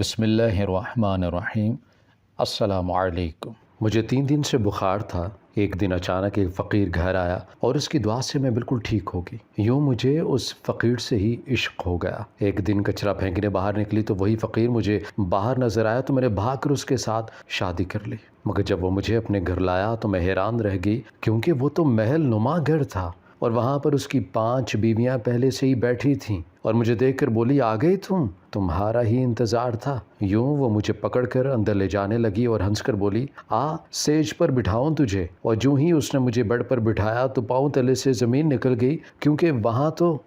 بسم اللہ الرحمن الرحیم۔ السلام علیکم۔ مجھے 3 دن سے بخار تھا۔ ایک دن اچانک ایک فقیر گھر آیا اور اس کی دعا سے میں بالکل ٹھیک ہو گئی۔ یوں مجھے اس فقیر سے ہی عشق ہو گیا۔ ایک دن کچرا پھینکنے باہر نکلی تو وہی فقیر مجھے باہر نظر آیا تو میں نے بھاگ کر اس کے ساتھ شادی کر لی۔ مگر جب وہ مجھے اپنے گھر لایا تو میں حیران رہ گئی، کیونکہ وہ تو محل نما گھر تھا اور وہاں پر اس کی 5 بیویاں پہلے سے ہی بیٹھی تھیں اور مجھے دیکھ کر بولی، آ گئی تمہارا ہی انتظار تھا۔ یوں وہ مجھے پکڑ کر اندر لے جانے لگی اور ہنس کر بولی، سیج پر بٹھاؤں تجھے۔ اور جو ہی اس نے مجھے بیڈ پر بٹھایا تو پاؤں تلے سے زمین نکل گئی، کیونکہ وہاں تو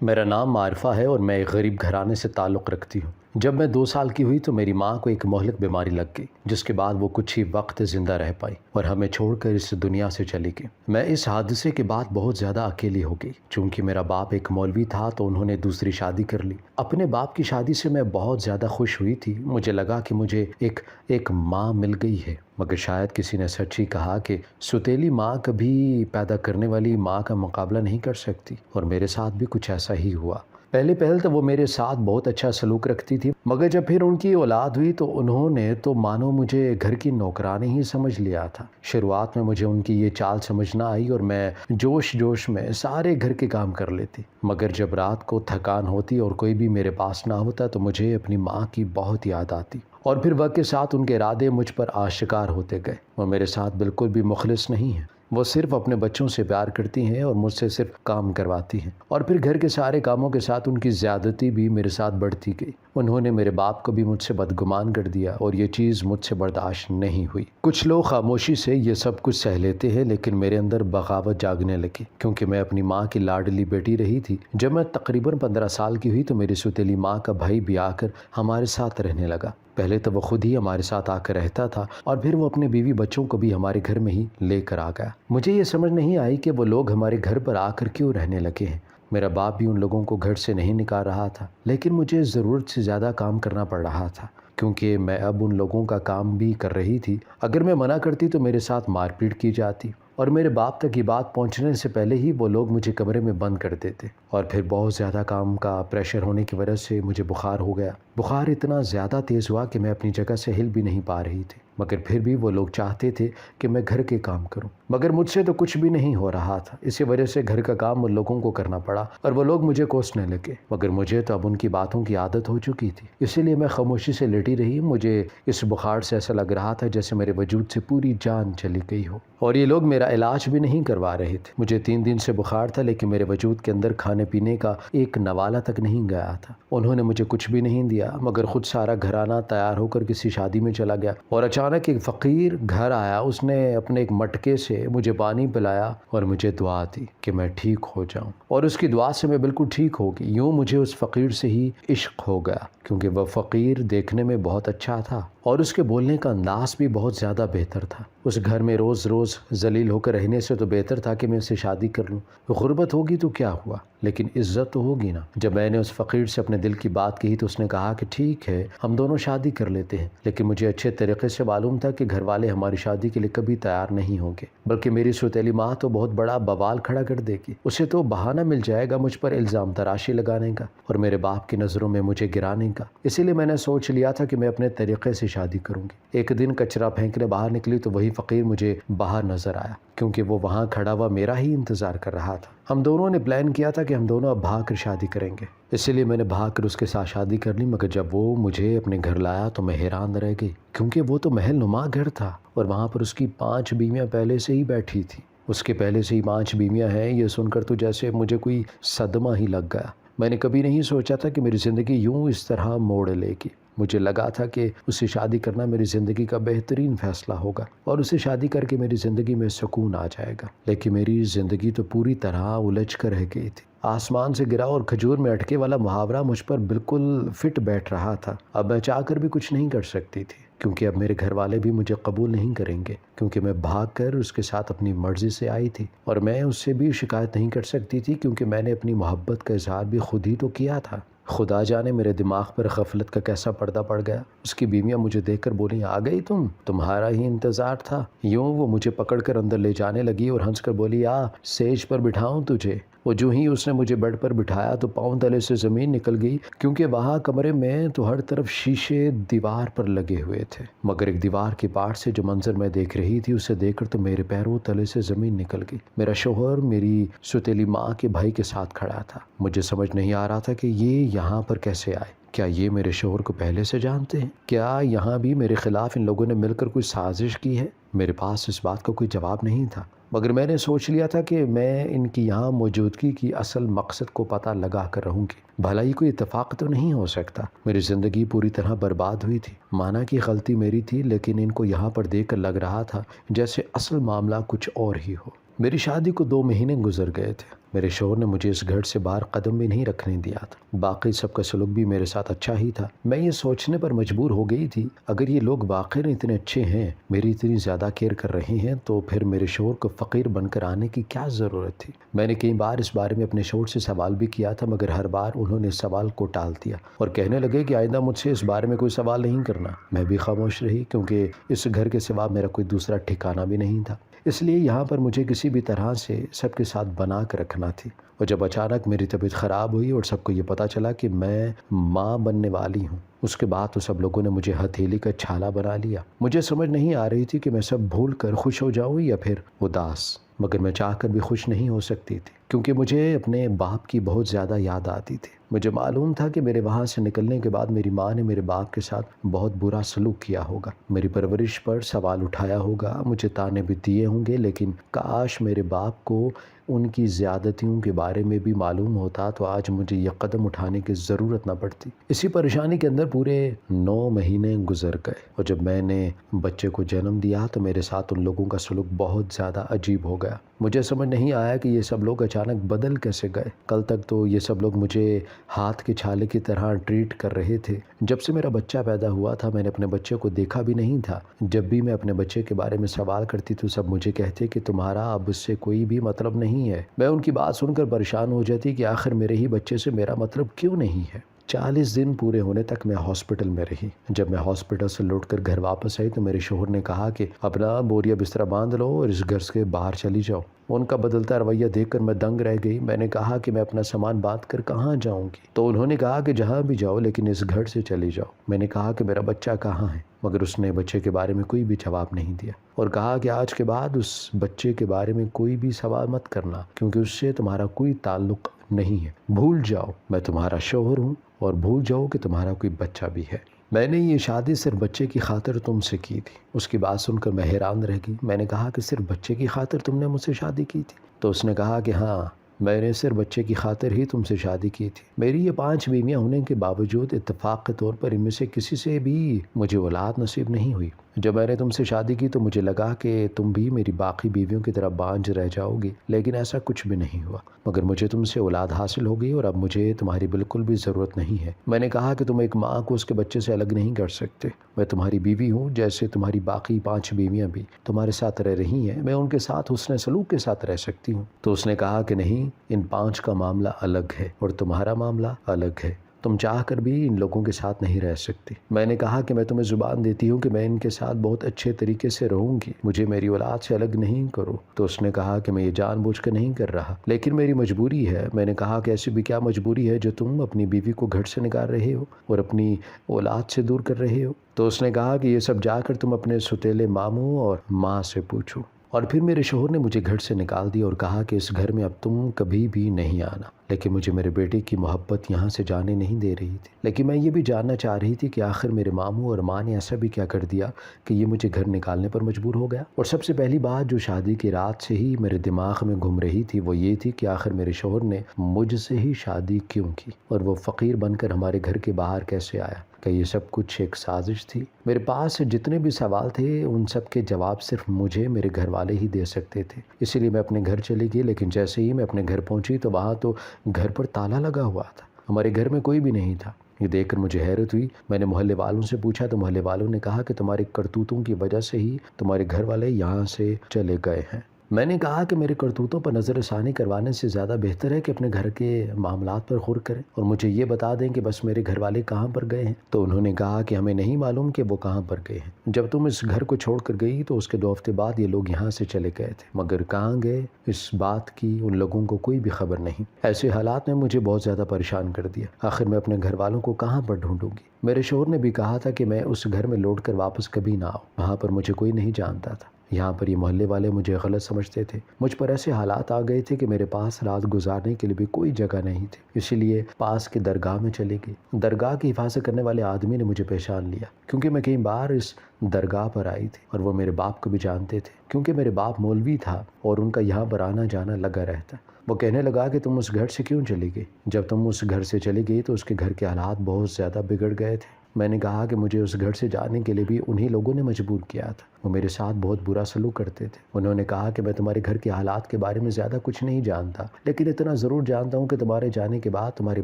میرا نام معرفہ ہے اور میں ایک غریب گھرانے سے تعلق رکھتی ہوں۔ جب میں 2 سال کی ہوئی تو میری ماں کو ایک مہلک بیماری لگ گئی، جس کے بعد وہ کچھ ہی وقت زندہ رہ پائی اور ہمیں چھوڑ کر اس دنیا سے چلی گئی۔ میں اس حادثے کے بعد بہت زیادہ اکیلی ہو گئی۔ چونکہ میرا باپ ایک مولوی تھا تو انہوں نے دوسری شادی کر لی۔ اپنے باپ کی شادی سے میں بہت زیادہ خوش ہوئی تھی۔ مجھے لگا کہ مجھے ایک ماں مل گئی ہے، مگر شاید کسی نے سچ ہی کہا کہ ستیلی ماں کبھی پیدا کرنے والی ماں کا مقابلہ نہیں کر سکتی، اور میرے ساتھ بھی کچھ ایسا ہی ہوا۔ پہلے تو وہ میرے ساتھ بہت اچھا سلوک رکھتی تھی، مگر جب پھر ان کی اولاد ہوئی تو انہوں نے تو مانو مجھے گھر کی نوکرانی ہی سمجھ لیا تھا۔ شروعات میں مجھے ان کی یہ چال سمجھ نہ آئی اور میں جوش میں سارے گھر کے کام کر لیتی، مگر جب رات کو تھکان ہوتی اور کوئی بھی میرے پاس نہ ہوتا تو مجھے اپنی ماں کی بہت یاد آتی، اور پھر وقت کے ساتھ ان کے ارادے مجھ پر آشکار ہوتے گئے۔ وہ میرے ساتھ بالکل بھی مخلص نہیں ہیں۔ وہ صرف اپنے بچوں سے پیار کرتی ہیں اور مجھ سے صرف کام کرواتی ہیں، اور پھر گھر کے سارے کاموں کے ساتھ ان کی زیادتی بھی میرے ساتھ بڑھتی گئی۔ انہوں نے میرے باپ کو بھی مجھ سے بدگمان کر دیا اور یہ چیز مجھ سے برداشت نہیں ہوئی۔ کچھ لوگ خاموشی سے یہ سب کچھ سہ لیتے ہیں، لیکن میرے اندر بغاوت جاگنے لگی، کیونکہ میں اپنی ماں کی لاڈلی بیٹی رہی تھی۔ جب میں تقریباً 15 سال کی ہوئی تو میری ستیلی ماں کا بھائی بھی آ کر ہمارے ساتھ رہنے لگا۔ پہلے تو وہ خود ہی ہمارے ساتھ آ کر رہتا تھا اور پھر وہ اپنے بیوی بچوں کو بھی ہمارے گھر میں ہی لے کر آ گیا۔ مجھے یہ سمجھ نہیں آئی کہ وہ لوگ ہمارے گھر پر آ کر کیوں رہنے لگے ہیں۔ میرا باپ بھی ان لوگوں کو گھر سے نہیں نکال رہا تھا، لیکن مجھے ضرورت سے زیادہ کام کرنا پڑ رہا تھا، کیونکہ میں اب ان لوگوں کا کام بھی کر رہی تھی۔ اگر میں منع کرتی تو میرے ساتھ مار پیٹ کی جاتی، اور میرے باپ تک یہ بات پہنچنے سے پہلے ہی وہ لوگ مجھے کمرے میں بند کر دیتے، اور پھر بہت زیادہ کام کا پریشر ہونے کی وجہ سے مجھے بخار ہو گیا۔ بخار اتنا زیادہ تیز ہوا کہ میں اپنی جگہ سے ہل بھی نہیں پا رہی تھی، مگر پھر بھی وہ لوگ چاہتے تھے کہ میں گھر کے کام کروں، مگر مجھ سے تو کچھ بھی نہیں ہو رہا تھا۔ اسی وجہ سے گھر کا کام ان لوگوں کو کرنا پڑا اور وہ لوگ مجھے کوسنے لگے، مگر مجھے تو اب ان کی باتوں کی عادت ہو چکی تھی، اسی لیے میں خاموشی سے لیٹی رہی۔ مجھے اس بخار سے ایسا لگ رہا تھا جیسے میرے وجود سے پوری جان چلی گئی ہو، اور یہ لوگ میرا علاج بھی نہیں کروا رہے تھے۔ مجھے 3 دن سے بخار تھا، لیکن میرے وجود کے اندر کھانے پینے کا ایک نوالہ تک نہیں گیا تھا۔ انہوں نے مجھے کچھ بھی نہیں دیا، مگر خود سارا گھرانہ تیار ہو کر کسی شادی میں چلا گیا، اور اچانک ایک فقیر گھر آیا۔ اس نے اپنے ایک مٹکے سے مجھے پانی پلایا اور مجھے دعا دی کہ میں ٹھیک ہو جاؤں، اور اس کی دعا سے میں بالکل ٹھیک ہو گئی۔ یوں مجھے اس فقیر سے ہی عشق ہو گیا، کیونکہ وہ فقیر دیکھنے میں بہت اچھا تھا اور اس کے بولنے کا انداز بھی بہت زیادہ بہتر تھا۔ اس گھر میں روز ذلیل ہو کر رہنے سے تو بہتر تھا کہ میں اسے شادی کر لوں۔ غربت ہوگی تو کیا ہوا، لیکن عزت تو ہوگی نا۔ جب میں نے اس فقیر سے اپنے دل کی بات کہی تو اس نے کہا کہ ٹھیک ہے، ہم دونوں شادی کر لیتے ہیں، لیکن مجھے اچھے طریقے سے معلوم تھا کہ گھر والے ہماری شادی کے لیے کبھی تیار نہیں ہوں گے، بلکہ میری ستیلی ماں تو بہت بڑا بوال کھڑا کر دے گی۔ اسے تو بہانہ مل جائے گا مجھ پر الزام تراشی لگانے کا اور میرے باپ کی نظروں میں مجھے گرانے کا۔ اسی لیے میں نے سوچ لیا تھا کہ میں اپنے طریقے سے شادی کروں گی۔ ایک دن کچرا پھینکنے باہر نکلی تو وہی فقیر مجھے باہر نظر آیا، کیونکہ وہ وہاں کھڑا ہوا میرا ہی انتظار کر رہا تھا۔ ہم دونوں نے پلان کیا تھا کہ ہم دونوں اب بھاگ کر شادی کریں گے، اسی لیے میں نے بھاگ کر اس کے ساتھ شادی کر لی۔ مگر جب وہ مجھے اپنے گھر لایا تو میں حیران رہ گئی، کیونکہ وہ تو محل نما گھر تھا اور وہاں پر اس کی 5 بیویاں پہلے سے ہی بیٹھی تھی۔ اس کے پہلے سے ہی 5 بیویاں ہیں، یہ سن کر تو جیسے مجھے کوئی صدمہ ہی لگ گیا۔ میں نے کبھی نہیں سوچا تھا کہ میری زندگی یوں اس طرح موڑ لے گی۔ مجھے لگا تھا کہ اس سے شادی کرنا میری زندگی کا بہترین فیصلہ ہوگا اور اسے شادی کر کے میری زندگی میں سکون آ جائے گا، لیکن میری زندگی تو پوری طرح الجھ کر رہ گئی تھی۔ آسمان سے گرا اور کھجور میں اٹکے والا محاورہ مجھ پر بالکل فٹ بیٹھ رہا تھا۔ اب میں چاہ کر بھی کچھ نہیں کر سکتی تھی، کیونکہ اب میرے گھر والے بھی مجھے قبول نہیں کریں گے، کیونکہ میں بھاگ کر اس کے ساتھ اپنی مرضی سے آئی تھی، اور میں اس سے بھی شکایت نہیں کر سکتی تھی، کیونکہ میں نے اپنی محبت کا اظہار بھی خود ہی تو کیا تھا۔ خدا جانے میرے دماغ پر غفلت کا کیسا پردہ پڑ گیا۔ اس کی بیویاں مجھے دیکھ کر بولی، آ گئی تمہارا ہی انتظار تھا۔ یوں وہ مجھے پکڑ کر اندر لے جانے لگی اور ہنس کر بولی، سیج پر بٹھاؤں تجھے۔ اور جو ہی اس نے مجھے بیڈ پر بٹھایا تو پاؤں تلے سے زمین نکل گئی، کیونکہ وہاں کمرے میں تو ہر طرف شیشے دیوار پر لگے ہوئے تھے، مگر ایک دیوار کے پار سے جو منظر میں دیکھ رہی تھی اسے دیکھ کر تو میرے پیروں تلے سے زمین نکل گئی۔ میرا شوہر میری ستیلی ماں کے بھائی کے ساتھ کھڑا تھا۔ مجھے سمجھ نہیں آ رہا تھا کہ یہ یہاں پر کیسے آئے۔ کیا یہ میرے شوہر کو پہلے سے جانتے ہیں؟ کیا یہاں بھی میرے خلاف ان لوگوں نے مل کر کوئی سازش کی ہے؟ میرے پاس اس بات کا کوئی جواب نہیں تھا، مگر میں نے سوچ لیا تھا کہ میں ان کی یہاں موجودگی کی اصل مقصد کو پتہ لگا کر رہوں گی۔ بھلا ہی کوئی اتفاق تو نہیں ہو سکتا۔ میری زندگی پوری طرح برباد ہوئی تھی۔ مانا کہ غلطی میری تھی، لیکن ان کو یہاں پر دیکھ کر لگ رہا تھا جیسے اصل معاملہ کچھ اور ہی ہو۔ میری شادی کو 2 مہینے گزر گئے تھے۔ میرے شوہر نے مجھے اس گھر سے باہر قدم بھی نہیں رکھنے دیا تھا۔ باقی سب کا سلوک بھی میرے ساتھ اچھا ہی تھا۔ میں یہ سوچنے پر مجبور ہو گئی تھی، اگر یہ لوگ واقعی اتنے اچھے ہیں، میری اتنی زیادہ کیئر کر رہے ہیں، تو پھر میرے شوہر کو فقیر بن کر آنے کی کیا ضرورت تھی؟ میں نے کئی بار اس بارے میں اپنے شوہر سے سوال بھی کیا تھا، مگر ہر بار انہوں نے اس سوال کو ٹال دیا اور کہنے لگے کہ آئندہ مجھ سے اس بارے میں کوئی سوال نہیں کرنا۔ میں بھی خاموش رہی، کیونکہ اس گھر کے سوا میرا کوئی دوسرا ٹھکانہ بھی نہیں تھا، اس لیے یہاں پر مجھے کسی بھی طرح سے سب کے ساتھ بنا کر رکھنا تھی۔ اور جب اچانک میری طبیعت خراب ہوئی اور سب کو یہ پتہ چلا کہ میں ماں بننے والی ہوں، اس کے بعد تو سب لوگوں نے مجھے ہتھیلی کا چھالا بنا لیا۔ مجھے سمجھ نہیں آ رہی تھی کہ میں سب بھول کر خوش ہو جاؤں یا پھر اداس، مگر میں چاہ کر بھی خوش نہیں ہو سکتی تھی، کیونکہ مجھے اپنے باپ کی بہت زیادہ یاد آتی تھی۔ مجھے معلوم تھا کہ میرے وہاں سے نکلنے کے بعد میری ماں نے میرے باپ کے ساتھ بہت برا سلوک کیا ہوگا، میری پرورش پر سوال اٹھایا ہوگا، مجھے طعنے بھی دیے ہوں گے، لیکن کاش میرے باپ کو ان کی زیادتیوں کے بارے میں بھی معلوم ہوتا تو آج مجھے یہ قدم اٹھانے کی ضرورت نہ پڑتی۔ اسی پریشانی کے اندر پورے 9 مہینے گزر گئے، اور جب میں نے بچے کو جنم دیا تو میرے ساتھ ان لوگوں کا سلوک بہت زیادہ عجیب ہو گیا۔ مجھے سمجھ نہیں آیا کہ یہ سب لوگ اچانک بدل کیسے گئے۔ کل تک تو یہ سب لوگ مجھے ہاتھ کے چھالے کی طرح ٹریٹ کر رہے تھے۔ جب سے میرا بچہ پیدا ہوا تھا میں نے اپنے بچے کو دیکھا بھی نہیں تھا۔ جب بھی میں اپنے بچے کے بارے میں سوال کرتی تو سب مجھے کہتے کہ تمہارا اب اس سے کوئی بھی مطلب نہیں ہے۔ میں ان کی بات سن کر پریشان ہو جاتی کہ آخر میرے ہی بچے سے میرا مطلب کیوں نہیں ہے۔ 40 دن پورے ہونے تک میں ہاسپٹل میں رہی۔ جب میں ہاسپٹل سے لوٹ کر گھر واپس آئی تو میرے شوہر نے کہا کہ اپنا بوریا بستر باندھ لو اور اس گھر سے باہر چلی جاؤ۔ ان کا بدلتا رویہ دیکھ کر میں دنگ رہ گئی۔ میں نے کہا کہ میں اپنا سامان باندھ کر کہاں جاؤں گی؟ تو انہوں نے کہا کہ جہاں بھی جاؤ لیکن اس گھر سے چلی جاؤ۔ میں نے کہا کہ میرا بچہ کہاں ہے؟ مگر اس نے بچے کے بارے میں کوئی بھی جواب نہیں دیا اور کہا کہ آج کے بعد اس بچے کے بارے میں کوئی بھی سوال مت کرنا، کیونکہ اس سے تمہارا کوئی تعلق نہیں ہے۔ بھول جاؤ میں تمہارا شوہر ہوں اور بھول جاؤ کہ تمہارا کوئی بچہ بھی ہے۔ میں نے یہ شادی صرف بچے کی خاطر تم سے کی تھی۔ اس کی بات سن کر میں حیران رہ گئی۔ میں نے کہا کہ صرف بچے کی خاطر تم نے مجھ سے شادی کی تھی؟ تو اس نے کہا کہ ہاں، میں نے صرف بچے کی خاطر ہی تم سے شادی کی تھی۔ میری یہ 5 بیویاں ہونے کے باوجود اتفاق کے طور پر ان میں سے کسی سے بھی مجھے اولاد نصیب نہیں ہوئی۔ جب میں نے تم سے شادی کی تو مجھے لگا کہ تم بھی میری باقی بیویوں کی طرح بانجھ رہ جاؤ گی، لیکن ایسا کچھ بھی نہیں ہوا، مگر مجھے تم سے اولاد حاصل ہو گئی اور اب مجھے تمہاری بالکل بھی ضرورت نہیں ہے۔ میں نے کہا کہ تم ایک ماں کو اس کے بچے سے الگ نہیں کر سکتے۔ میں تمہاری بیوی ہوں جیسے تمہاری باقی 5 بیویاں بھی تمہارے ساتھ رہ رہی ہیں، میں ان کے ساتھ حسن سلوک کے ساتھ رہ سکتی ہوں۔ تو اس نے کہا کہ نہیں، ان 5 کا معاملہ الگ ہے اور تمہارا معاملہ الگ ہے، تم چاہ کر بھی ان لوگوں کے ساتھ نہیں رہ سکتی۔ میں نے کہا کہ میں تمہیں زبان دیتی ہوں کہ میں ان کے ساتھ بہت اچھے طریقے سے رہوں گی، مجھے میری اولاد سے الگ نہیں کرو۔ تو اس نے کہا کہ میں یہ جان بوجھ کر نہیں کر رہا، لیکن میری مجبوری ہے۔ میں نے کہا کہ ایسی بھی کیا مجبوری ہے جو تم اپنی بیوی کو گھر سے نکال رہے ہو اور اپنی اولاد سے دور کر رہے ہو؟ تو اس نے کہا کہ یہ سب جا کر تم اپنے ستیلے ماموں اور ماں سے پوچھو۔ اور پھر میرے شوہر نے مجھے گھر سے نکال دیا اور کہا کہ اس گھر میں اب تم کبھی بھی نہیں آنا، لیکن مجھے میرے بیٹے کی محبت یہاں سے جانے نہیں دے رہی تھی۔ لیکن میں یہ بھی جاننا چاہ رہی تھی کہ آخر میرے ماموں اور ماں نے ایسا بھی کیا کر دیا کہ یہ مجھے گھر نکالنے پر مجبور ہو گیا۔ اور سب سے پہلی بات جو شادی کی رات سے ہی میرے دماغ میں گھوم رہی تھی وہ یہ تھی کہ آخر میرے شوہر نے مجھ سے ہی شادی کیوں کی اور وہ فقیر بن کر ہمارے گھر کے باہر کیسے آیا؟ کہ یہ سب کچھ ایک سازش تھی؟ میرے پاس جتنے بھی سوال تھے ان سب کے جواب صرف مجھے میرے گھر والے ہی دے سکتے تھے، اسی لیے میں اپنے گھر چلی گئی۔ لیکن جیسے ہی میں اپنے گھر پہنچی تو وہاں تو گھر پر تالا لگا ہوا تھا، ہمارے گھر میں کوئی بھی نہیں تھا۔ یہ دیکھ کر مجھے حیرت ہوئی۔ میں نے محلے والوں سے پوچھا تو محلے والوں نے کہا کہ تمہارے کرتوتوں کی وجہ سے ہی تمہارے گھر والے یہاں سے چلے گئے ہیں۔ میں نے کہا کہ میرے کرتوتوں پر نظر ثانی کروانے سے زیادہ بہتر ہے کہ اپنے گھر کے معاملات پر غور کریں اور مجھے یہ بتا دیں کہ بس میرے گھر والے کہاں پر گئے ہیں۔ تو انہوں نے کہا کہ ہمیں نہیں معلوم کہ وہ کہاں پر گئے ہیں، جب تم اس گھر کو چھوڑ کر گئی تو اس کے 2 ہفتے بعد یہ لوگ یہاں سے چلے گئے تھے، مگر کہاں گئے اس بات کی ان لوگوں کو کوئی بھی خبر نہیں۔ ایسے حالات نے مجھے بہت زیادہ پریشان کر دیا۔ آخر میں اپنے گھر والوں کو کہاں پر ڈھونڈوں گی؟ میرے شوہر نے بھی کہا تھا کہ میں اس گھر میں لوٹ کر واپس کبھی نہ آؤں، وہاں پر مجھے کوئی نہیں جانتا تھا، یہاں پر یہ محلے والے مجھے غلط سمجھتے تھے۔ مجھ پر ایسے حالات آ گئے تھے کہ میرے پاس رات گزارنے کے لیے بھی کوئی جگہ نہیں تھی، اسی لیے پاس کی درگاہ میں چلی گئی۔ درگاہ کی حفاظت کرنے والے آدمی نے مجھے پہچان لیا، کیونکہ میں کئی بار اس درگاہ پر آئی تھی، اور وہ میرے باپ کو بھی جانتے تھے، کیونکہ میرے باپ مولوی تھا اور ان کا یہاں پر آنا جانا لگا رہتا۔ وہ کہنے لگا کہ تم اس گھر سے کیوں چلی گئی؟ جب تم اس گھر سے چلی گئی تو اس کے گھر کے حالات بہت زیادہ بگڑ گئے تھے۔ میں نے کہا کہ مجھے اس گھر سے جانے کے لیے بھی انہی لوگوں نے مجبور کیا تھا، وہ میرے ساتھ بہت برا سلوک کرتے تھے۔ انہوں نے کہا کہ میں تمہارے گھر کے حالات کے بارے میں زیادہ کچھ نہیں جانتا، لیکن اتنا ضرور جانتا ہوں کہ تمہارے جانے کے بعد تمہارے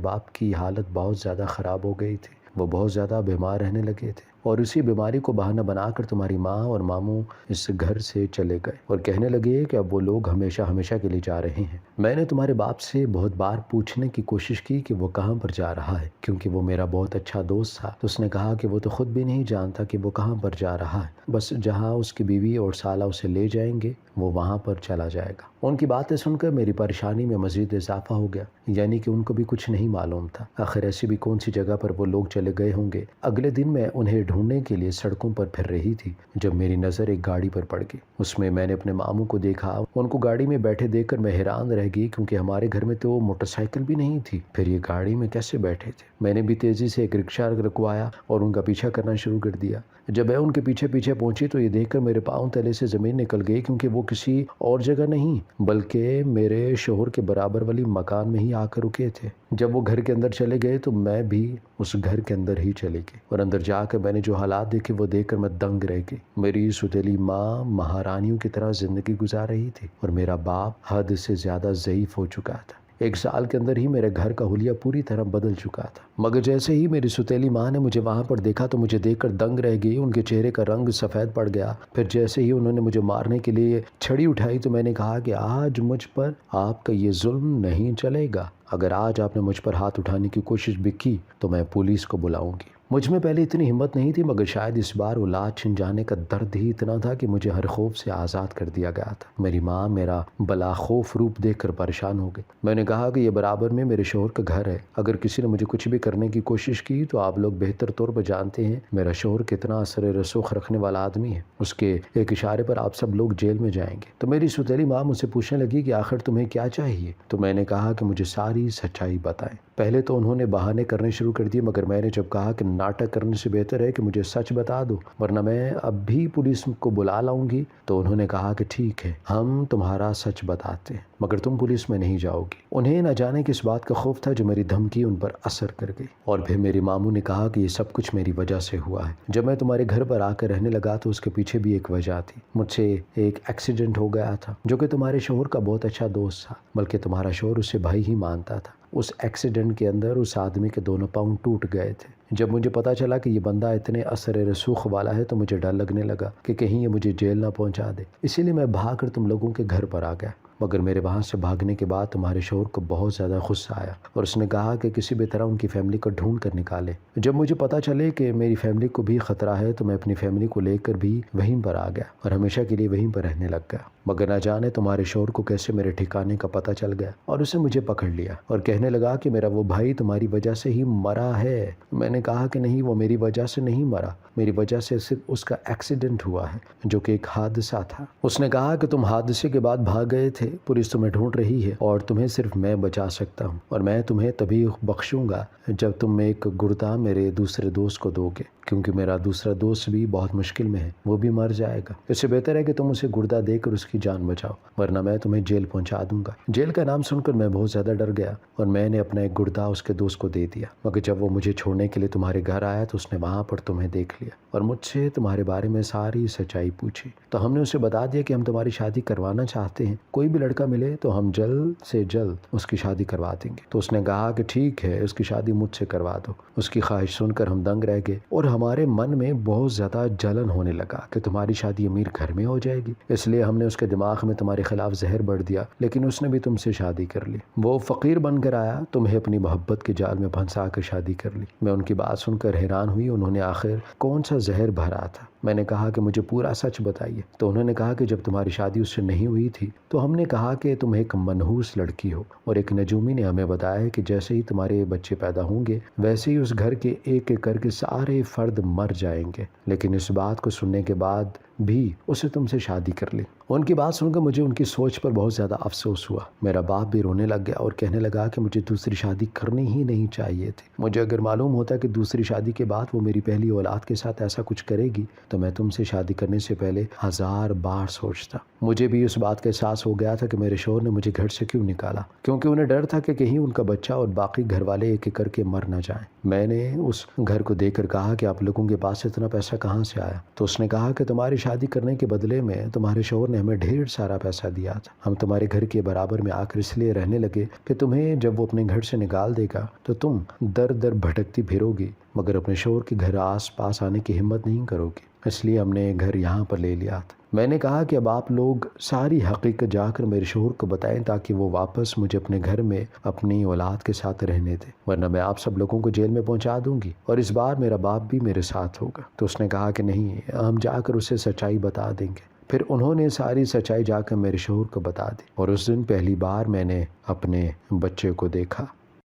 باپ کی حالت بہت زیادہ خراب ہو گئی تھی، وہ بہت زیادہ بیمار رہنے لگے تھے، اور اسی بیماری کو بہانہ بنا کر تمہاری ماں اور ماموں اس گھر سے چلے گئے اور کہنے لگے کہ اب وہ لوگ ہمیشہ ہمیشہ کے لیے جا رہے ہیں۔ میں نے تمہارے باپ سے بہت بار پوچھنے کی کوشش کی کہ وہ کہاں پر جا رہا ہے، کیونکہ وہ میرا بہت اچھا دوست تھا، تو اس نے کہا کہ وہ تو خود بھی نہیں جانتا کہ وہ کہاں پر جا رہا ہے، بس جہاں اس کی بیوی اور سالہ اسے لے جائیں گے وہ وہاں پر چلا جائے گا۔ ان کی باتیں سن کر میری پریشانی میں مزید اضافہ ہو گیا، یعنی کہ ان کو بھی کچھ نہیں معلوم تھا، آخر ایسی بھی کون سی جگہ پر وہ لوگ چلے گئے ہوں گے۔ اگلے دن میں انہیں ڈھونڈنے کے لیے سڑکوں پر پھر رہی تھی جب میری نظر ایک گاڑی پر پڑ گئی۔ اس میں نے اپنے ماموں کو دیکھا، ان کو گاڑی میں بیٹھے دیکھ کر میں حیران رہ گئی، کیونکہ ہمارے گھر میں تو موٹر سائیکل بھی نہیں تھی، پھر یہ گاڑی میں کیسے بیٹھے تھے؟ میں نے بھی تیزی سے ایک رکشہ رکوایا اور ان کا پیچھا کرنا شروع کر دیا۔ جب میں ان کے پیچھے پیچھے پہنچی تو یہ دیکھ کر میرے پاؤں تلے سے زمین نکل گئی، کیونکہ وہ کسی اور جگہ نہیں بلکہ میرے شوہر کے برابر والی مکان میں ہی آ کر رکے تھے۔ جب وہ گھر کے اندر چلے گئے تو میں بھی اس گھر کے اندر ہی چلی گئی، اور اندر جا کر میں نے جو حالات دیکھے وہ دیکھ کر میں دنگ رہ گئی۔ میری ستیلی ماں مہارانیوں کی طرح زندگی گزار رہی تھی، اور میرا باپ حد سے زیادہ ضعیف ہو چکا تھا۔ 1 سال کے اندر ہی میرے گھر کا حلیہ پوری طرح بدل چکا تھا، مگر جیسے ہی میری ستیلی ماں نے مجھے وہاں پر دیکھا تو مجھے دیکھ کر دنگ رہ گئی۔ ان کے چہرے کا رنگ سفید پڑ گیا۔ پھر جیسے ہی انہوں نے مجھے مارنے کے لیے چھڑی اٹھائی تو میں نے کہا کہ آج مجھ پر آپ کا یہ ظلم نہیں چلے گا، اگر آج آپ نے مجھ پر ہاتھ اٹھانے کی کوشش بھی کی تو میں پولیس کو بلاؤں گی۔ مجھ میں پہلے اتنی ہمت نہیں تھی، مگر شاید اس بار اولاد چھن جانے کا درد ہی اتنا تھا کہ مجھے ہر خوف سے آزاد کر دیا گیا تھا۔ میری ماں میرا بلا خوف روپ دیکھ کر پریشان ہو گئی۔ میں نے کہا کہ یہ برابر میں میرے شوہر کا گھر ہے، اگر کسی نے مجھے کچھ بھی کرنے کی کوشش کی تو آپ لوگ بہتر طور پر جانتے ہیں میرا شوہر کتنا اثر رسوخ رکھنے والا آدمی ہے، اس کے ایک اشارے پر آپ سب لوگ جیل میں جائیں گے۔ تو میری ستیلی ماں مجھ سے پوچھنے لگی کہ آخر تمہیں کیا چاہیے؟ تو میں نے کہا کہ مجھے ساری سچائی بتائیں۔ پہلے تو انہوں نے بہانے کرنے شروع کر دیے، مگر میں نے جب کہا کہ ناٹک کرنے سے بہتر ہے کہ مجھے سچ بتا دو ورنہ میں اب بھی پولیس کو بلا لاؤں گی، تو انہوں نے کہا کہ ٹھیک ہے ہم تمہارا سچ بتاتے ہیں، مگر تم پولیس میں نہیں جاؤ گی۔ انہیں نہ جانے کس بات کا خوف تھا جو میری دھمکی ان پر اثر کر گئی۔ اور پھر میری ماموں نے کہا کہ یہ سب کچھ میری وجہ سے ہوا ہے۔ جب میں تمہارے گھر پر آ کر رہنے لگا تو اس کے پیچھے بھی ایک وجہ تھی، مجھ سے ایک ایکسیڈنٹ ہو گیا تھا جو کہ تمہارے شوہر کا بہت اچھا دوست تھا، بلکہ تمہارا شوہر اسے بھائی ہی مانتا تھا۔ اس ایکسیڈنٹ کے اندر اس آدمی کے دونوں پاؤں ٹوٹ گئے تھے۔ جب مجھے پتا چلا کہ یہ بندہ اتنے اثر رسوخ والا ہے تو مجھے ڈر لگنے لگا کہ کہیں یہ مجھے جیل نہ پہنچا دے، اسی لیے میں بھاگ کر تم لوگوں کے گھر پر آ گیا۔ مگر میرے وہاں سے بھاگنے کے بعد تمہارے شوہر کو بہت زیادہ غصہ آیا اور اس نے کہا کہ کسی بھی طرح ان کی فیملی کو ڈھونڈ کر نکالے۔ جب مجھے پتا چلے کہ میری فیملی کو بھی خطرہ ہے تو میں اپنی فیملی کو لے کر بھی وہیں پر آ گیا اور ہمیشہ کے لیے وہیں پر رہنے لگ گیا۔ مگر نہ جانے تمہارے شوہر کو کیسے میرے ٹھکانے کا پتہ چل گیا اور اسے مجھے پکڑ لیا اور کہنے لگا کہ میرا وہ بھائی تمہاری وجہ سے ہی مرا ہے۔ میں نے کہا کہ نہیں، وہ میری وجہ سے نہیں مرا، میری وجہ سے صرف اس کا ایکسیڈنٹ ہوا ہے جو کہ ایک حادثہ تھا۔ اس نے کہا کہ تم حادثے کے بعد بھاگ گئے تھے، پولیس تمہیں ڈھونڈ رہی ہے اور تمہیں صرف میں بچا سکتا ہوں، اور میں تمہیں تبھی بخشوں گا جب تم ایک گردہ میرے دوسرے دوست کو دو گے، کیونکہ میرا دوسرا دوست بھی بہت مشکل میں ہے، وہ بھی مر جائے گا۔ اس سے بہتر ہے کہ تم اسے گردہ دے کر اس کی جان بچاؤ، ورنہ میں تمہیں جیل پہنچا دوں گا۔ جیل کا نام سن کر میں بہت زیادہ ڈر گیا اور میں نے اپنا ایک گردہ اس کے دوست کو دے دیا، مگر جب وہ مجھے چھوڑنے کے لیے تمہارے گھر آیا تو اس نے وہاں پر تمہیں دیکھ لیا اور مجھ سے تمہارے بارے میں ساری سچائی پوچھی۔ تو ہم نے اسے بتا دیا کہ ہم تمہاری شادی کروانا چاہتے ہیں، کوئی بھی لڑکا ملے تو ہم جلد سے جلد اس کی شادی کروا دیں گے۔ تو اس نے کہا کہ ٹھیک ہے، اس کی شادی مجھ سے کروا دو۔ اس کی خواہش سن کر ہم دنگ رہ گئے اور ہمارے من میں بہت زیادہ جلن ہونے لگا کہ تمہاری شادی امیر گھر میں ہو جائے گی، اس لیے ہم نے اس کے دماغ میں تمہارے خلاف زہر بڑھ دیا، لیکن اس نے بھی تم سے شادی کر لی۔ وہ فقیر بن کر آیا، تمہیں اپنی محبت کے جال میں پھنسا کر شادی کر لی۔ میں ان کی بات سن کر حیران ہوئی، انہوں نے آخر کون سا زہر بھرا تھا؟ میں نے کہا کہ مجھے پورا سچ بتائیے۔ تو انہوں نے کہا کہ جب تمہاری شادی اس سے نہیں ہوئی تھی تو ہم نے کہا کہ تم ایک منحوس لڑکی ہو، اور ایک نجومی نے ہمیں بتایا کہ جیسے ہی تمہارے بچے پیدا ہوں گے ویسے ہی اس گھر کے ایک ایک کر کے سارے فرد مر جائیں گے، لیکن اس بات کو سننے کے بعد بھی اسے تم سے شادی کر لی۔ ان کی بات سن کر مجھے ان کی سوچ پر بہت زیادہ افسوس ہوا۔ میرا باپ بھی رونے لگ گیا اور کہنے لگا کہ مجھے دوسری شادی کرنی ہی نہیں چاہیے تھی۔ مجھے اگر معلوم ہوتا کہ دوسری شادی کے بعد وہ میری پہلی اولاد کے ساتھ ایسا کچھ کرے گی تو میں تم سے شادی کرنے سے پہلے 1000 بار سوچتا۔ مجھے بھی اس بات کا احساس ہو گیا تھا کہ میرے شوہر نے مجھے گھر سے کیوں نکالا، کیونکہ انہیں ڈر تھا کہ کہیں ان کا بچہ اور باقی گھر والے ایک ایک کر کے مر نہ جائیں۔ میں نے اس گھر کو دیکھ کر کہا کہ آپ لوگوں کے پاس اتنا پیسہ کہاں سے آیا؟ تو اس نے کہا کہ تمہاری شادی کرنے کے بدلے میں تمہارے شوہر نے ہمیں ڈھیر سارا پیسہ دیا تھا، ہم تمہارے گھر کے برابر میں آ کر اس لیے رہنے لگے کہ تمہیں جب وہ اپنے گھر سے نکال دے گا تو تم در در بھٹکتی پھرو گی، مگر اپنے شوہر کے گھر آس پاس آنے کی ہمت نہیں کرو گی، اس لیے ہم نے گھر یہاں پر لے لیا تھا۔ میں نے کہا کہ اب آپ لوگ ساری حقیقت جا کر میرے شوہر کو بتائیں تاکہ وہ واپس مجھے اپنے گھر میں اپنی اولاد کے ساتھ رہنے دیں، ورنہ میں آپ سب لوگوں کو جیل میں پہنچا دوں گی، اور اس بار میرا باپ بھی میرے ساتھ ہوگا۔ تو اس نے کہا کہ نہیں، ہم جا کر اسے سچائی بتا دیں گے۔ پھر انہوں نے ساری سچائی جا کر میرے شوہر کو بتا دی، اور اس دن پہلی بار میں نے اپنے بچے کو دیکھا۔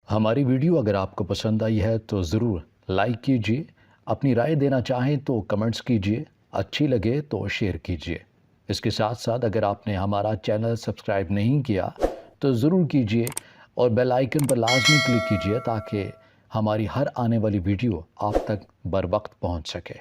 ہماری ویڈیو اگر آپ کو پسند آئی ہے تو ضرور لائک کیجیے، اپنی رائے دینا چاہیں تو کمنٹس کیجیے، اچھی لگے تو شیئر کیجیے۔ اس کے ساتھ ساتھ اگر آپ نے ہمارا چینل سبسکرائب نہیں کیا تو ضرور کیجیے، اور بیل آئیکن پر لازمی کلک کیجیے تاکہ ہماری ہر آنے والی ویڈیو آپ تک بر وقت پہنچ سکے۔